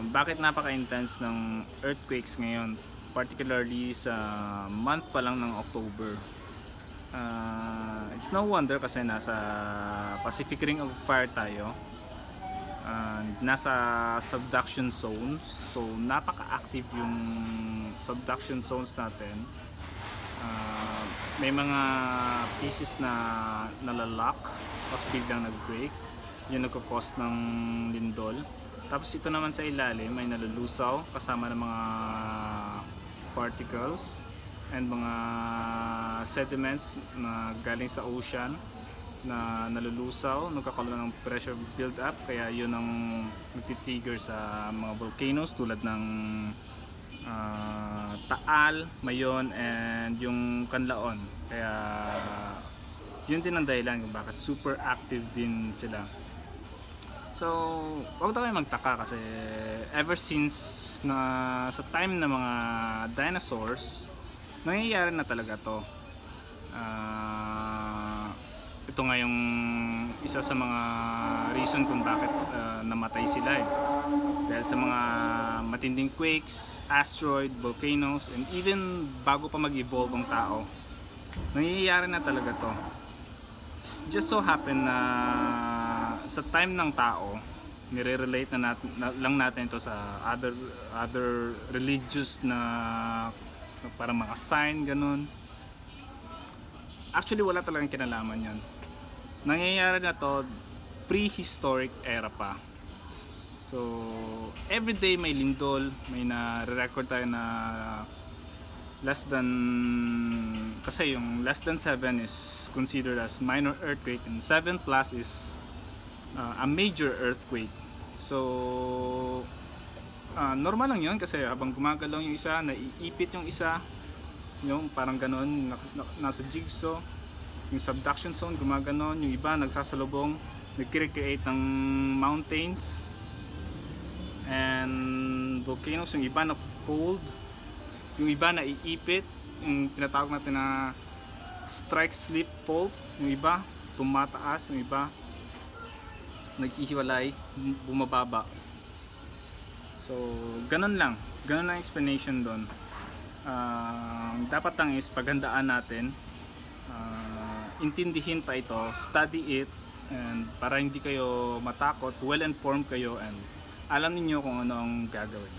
Bakit napaka-intense ng earthquakes ngayon, particularly sa month pa lang ng October? It's no wonder kasi nasa Pacific Ring of Fire tayo. Nasa subduction zones, so napaka-active yung subduction zones natin. May mga pieces na nalalock tapos biglang nag-break, yun nagko-cause ng lindol. Tapos ito naman sa ilalim may nalulusaw kasama ng mga particles and mga sediments na galing sa ocean na nalulusaw, nagkakaroon ng pressure build up, kaya yun ang nagtitrigger sa mga volcanoes tulad ng Taal, Mayon, and yung Canlaon. Kaya yun din ang dahilan kung bakit super active din sila. So, huwag tayo magtaka kasi ever since na sa time ng mga dinosaurs, nangyayari na talaga to. Ito nga yung isa sa mga reason kung bakit namatay sila dahil sa mga matinding quakes, asteroid, volcanoes, and even bago pa mag-evolve ang tao, nangyayari na talaga to. It's just so happen na sa time ng tao, nire-relate lang natin ito sa other religious na parang mga sign, ganun. Actually, wala talagang kinalaman yan. Nangyayari na to prehistoric era pa. So, everyday may lindol, may na-record tayo na less than, kasi yung less than 7 is considered as minor earthquake and 7 plus is a major earthquake. So, normal lang yun kasi habang gumagalaw yung isa, naiipit yung isa, yung parang ganon, nasa jigsaw. Yung subduction zone gumaganon, yung iba nagsasalubong, nag-create ng mountains and volcanoes, yung iba na-fold, yung iba naiipit, yung tinatawag natin na strike slip fault, yung iba tumataas, yung iba naghihiwalay, bumababa. So ganun lang explanation doon. Dapat lang is paghandaan natin, intindihin pa ito, study it, and para hindi kayo matakot, well informed kayo and alam niyo kung ano ang gagawin.